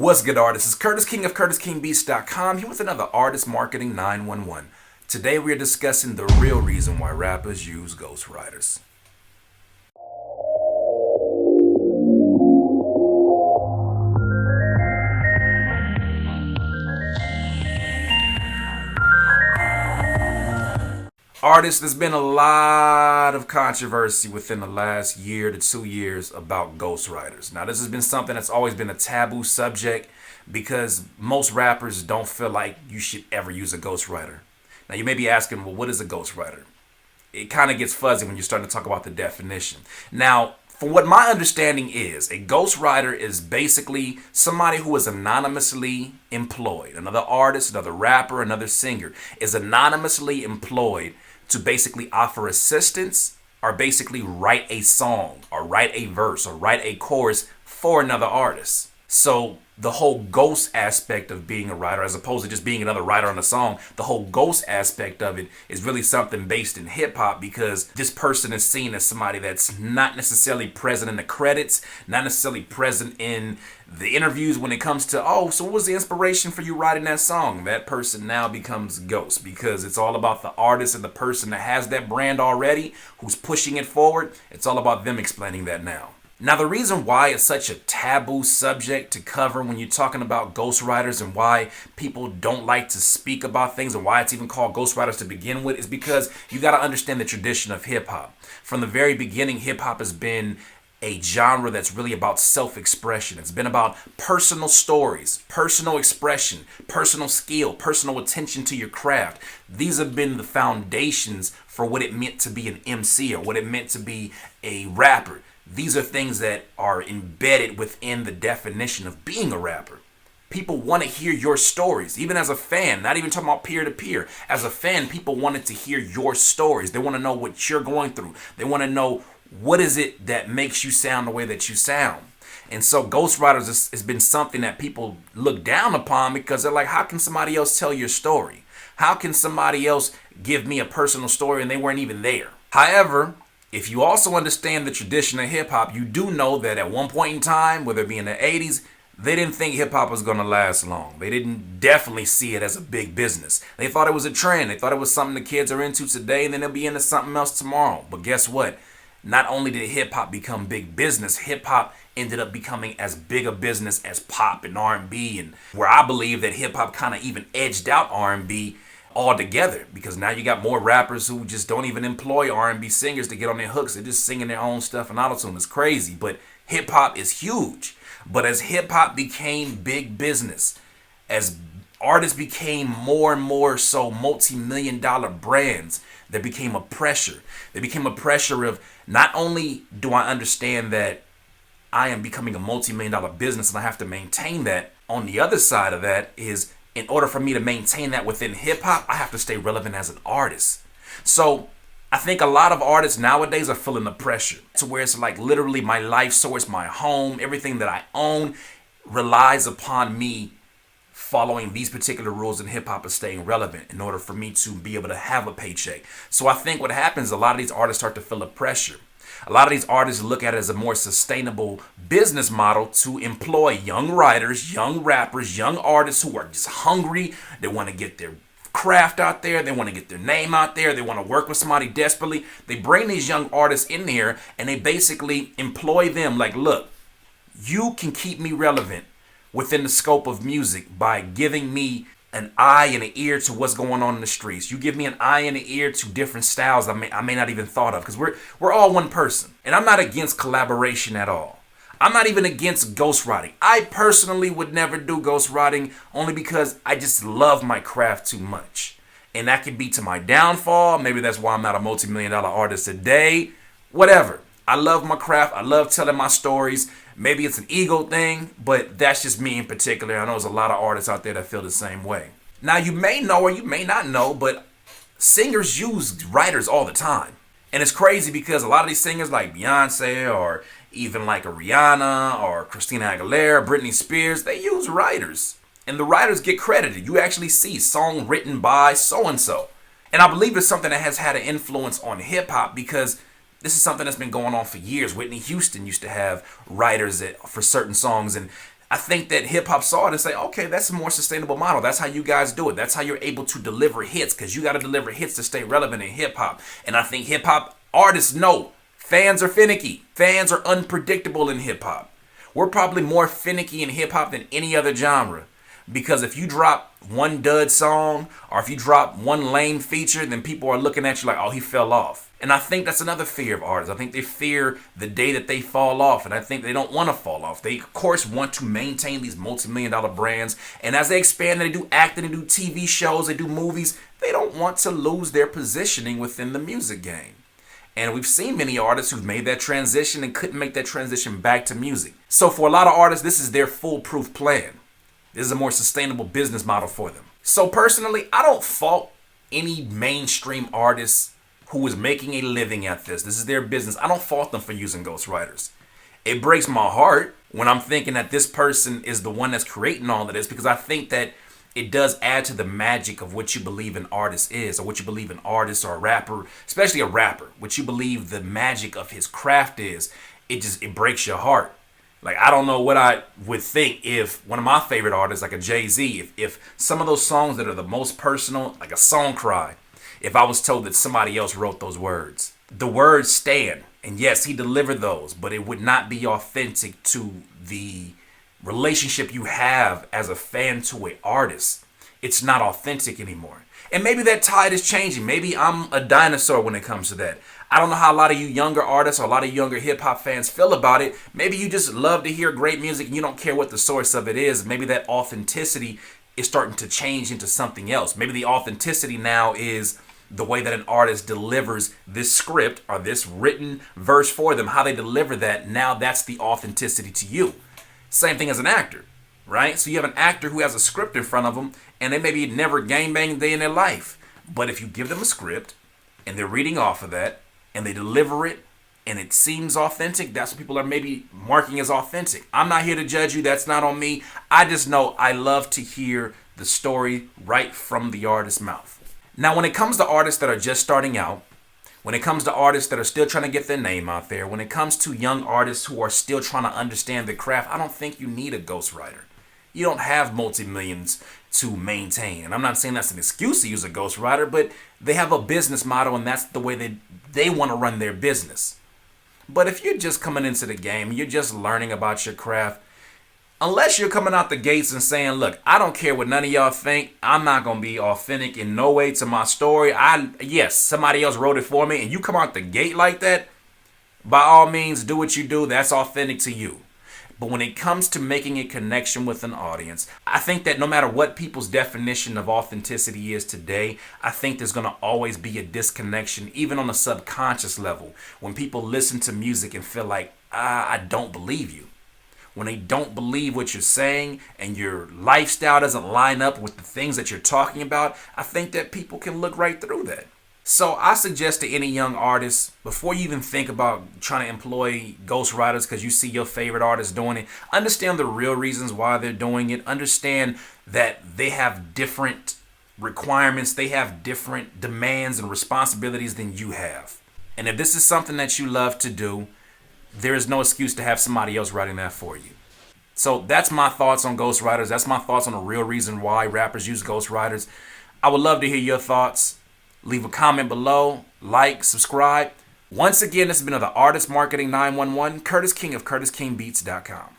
What's good, artists? It's Curtis King of CurtisKingBeats.com here with another Artist Marketing 911. Today we are discussing the real reason why rappers use ghostwriters. Artists, there's been a lot of controversy within the last year to 2 years about ghostwriters. Now, this has been something that's always been a taboo subject because most rappers don't feel like you should ever use a ghostwriter. Now, you may be asking, well, what is a ghostwriter? It kind of gets fuzzy when you're starting to talk about the definition. Now, from what my understanding is, a ghostwriter is basically somebody who is anonymously employed. Another artist, another rapper, another singer is anonymously employed to basically offer assistance or basically write a song or write a verse or write a chorus for another artist. So the whole ghost aspect of being a writer, as opposed to just being another writer on a song, the whole ghost aspect of it is really something based in hip hop because this person is seen as somebody that's not necessarily present in the credits, not necessarily present in the interviews when it comes to, oh, so what was the inspiration for you writing that song? That person now becomes ghost because it's all about the artist and the person that has that brand already, who's pushing it forward. It's all about them explaining that now. Now, the reason why it's such a taboo subject to cover when you're talking about ghostwriters and why people don't like to speak about things and why it's even called ghostwriters to begin with is because you got to understand the tradition of hip hop. From the very beginning, hip hop has been a genre that's really about self-expression. It's been about personal stories, personal expression, personal skill, personal attention to your craft. These have been the foundations for what it meant to be an MC or what it meant to be a rapper. These are things that are embedded within the definition of being a rapper. People want to hear your stories, even as a fan, not even talking about peer to peer. As a fan, people wanted to hear your stories. They want to know what you're going through. They want to know what is it that makes you sound the way that you sound. And so ghostwriters has been something that people look down upon because they're like, how can somebody else tell your story? How can somebody else give me a personal story and they weren't even there? However, if you also understand the tradition of hip hop, you do know that at one point in time, whether it be in the 80s, they didn't think hip hop was going to last long. They didn't definitely see it as a big business. They thought it was a trend. They thought it was something the kids are into today and then they'll be into something else tomorrow. But guess what? Not only did hip hop become big business, hip hop ended up becoming as big a business as pop and R&B, and where I believe that hip hop kind of even edged out R&B altogether, because now you got more rappers who just don't even employ R&B singers to get on their hooks. They're just singing their own stuff and auto-tune. It's crazy, but hip hop is huge. But as hip hop became big business, as artists became more and more so multi-million dollar brands, there became a pressure. There became a pressure of not only do I understand that I am becoming a multi-million dollar business and I have to maintain that, on the other side of that is in order for me to maintain that within hip hop, I have to stay relevant as an artist. So I think a lot of artists nowadays are feeling the pressure to where it's like literally my life source, my home, everything that I own relies upon me following these particular rules in hip hop and staying relevant in order for me to be able to have a paycheck. So I think what happens, a lot of these artists start to feel the pressure. A lot of these artists look at it as a more sustainable business model to employ young writers, young rappers, young artists who are just hungry. They want to get their craft out there. They want to get their name out there. They want to work with somebody desperately. They bring these young artists in here and they basically employ them like, look, you can keep me relevant within the scope of music by giving me an eye and an ear to what's going on in the streets. You give me an eye and an ear to different styles I may not even thought of, because we're all one person. And I'm not against collaboration at all. I'm not even against ghostwriting. I personally would never do ghostwriting only because I just love my craft too much. And that could be to my downfall. Maybe that's why I'm not a multi-million dollar artist today. Whatever. I love my craft. I love telling my stories. Maybe it's an ego thing, but that's just me in particular. I know there's a lot of artists out there that feel the same way. Now, you may know or you may not know, but singers use writers all the time. And it's crazy because a lot of these singers like Beyonce or even like a Rihanna or Christina Aguilera, Britney Spears, they use writers. And the writers get credited. You actually see song written by so-and-so. And I believe it's something that has had an influence on hip hop because this is something that's been going on for years. Whitney Houston used to have writers for certain songs, and I think that hip hop saw it and say, okay, that's a more sustainable model. That's how you guys do it. That's how you're able to deliver hits, because you got to deliver hits to stay relevant in hip hop. And I think hip hop artists know fans are finicky. Fans are unpredictable in hip hop. We're probably more finicky in hip hop than any other genre. Because if you drop one dud song or if you drop one lame feature, then people are looking at you like, oh, he fell off. And I think that's another fear of artists. I think they fear the day that they fall off. And I think they don't want to fall off. They, of course, want to maintain these multi-million-dollar brands. And as they expand, they do acting, they do TV shows, they do movies. They don't want to lose their positioning within the music game. And we've seen many artists who've made that transition and couldn't make that transition back to music. So for a lot of artists, this is their foolproof plan. This is a more sustainable business model for them. So personally, I don't fault any mainstream artist who is making a living at this. This is their business. I don't fault them for using ghostwriters. It breaks my heart when I'm thinking that this person is the one that's creating all of this, because I think that it does add to the magic of what you believe an artist is, or what you believe an artist or a rapper, especially a rapper, what you believe the magic of his craft is. It breaks your heart. Like, I don't know what I would think if one of my favorite artists, like a Jay-Z, if some of those songs that are the most personal, like a Song Cry, if I was told that somebody else wrote those words. The words stand, and yes, he delivered those, but it would not be authentic to the relationship you have as a fan to an artist. It's not authentic anymore. And maybe that tide is changing. Maybe I'm a dinosaur when it comes to that. I don't know how a lot of you younger artists or a lot of younger hip hop fans feel about it. Maybe you just love to hear great music and you don't care what the source of it is. Maybe that authenticity is starting to change into something else. Maybe the authenticity now is the way that an artist delivers this script or this written verse for them, how they deliver that. Now that's the authenticity to you. Same thing as an actor, right? So you have an actor who has a script in front of them and they maybe never gangbanged a day in their life. But if you give them a script and they're reading off of that and they deliver it and it seems authentic, that's what people are maybe marking as authentic. I'm not here to judge you. That's not on me. I just know I love to hear the story right from the artist's mouth. Now, when it comes to artists that are just starting out, when it comes to artists that are still trying to get their name out there, when it comes to young artists who are still trying to understand the craft, I don't think you need a ghostwriter. You don't have multi-millions to maintain. And I'm not saying that's an excuse to use a ghostwriter, but they have a business model and that's the way they want to run their business. But if you're just coming into the game, you're just learning about your craft, unless you're coming out the gates and saying, look, I don't care what none of y'all think. I'm not going to be authentic in no way to my story. Yes, somebody else wrote it for me. And you come out the gate like that, by all means, do what you do. That's authentic to you. But when it comes to making a connection with an audience, I think that no matter what people's definition of authenticity is today, I think there's going to always be a disconnection, even on a subconscious level, when people listen to music and feel like, I don't believe you. When they don't believe what you're saying and your lifestyle doesn't line up with the things that you're talking about, I think that people can look right through that. So I suggest to any young artist, before you even think about trying to employ ghostwriters because you see your favorite artist doing it, understand the real reasons why they're doing it. Understand that they have different requirements. They have different demands and responsibilities than you have. And if this is something that you love to do, there is no excuse to have somebody else writing that for you. So that's my thoughts on ghostwriters. That's my thoughts on the real reason why rappers use ghostwriters. I would love to hear your thoughts. Leave a comment below, like, subscribe. Once again, this has been another Artist Marketing 911, Curtis King of CurtisKingBeats.com.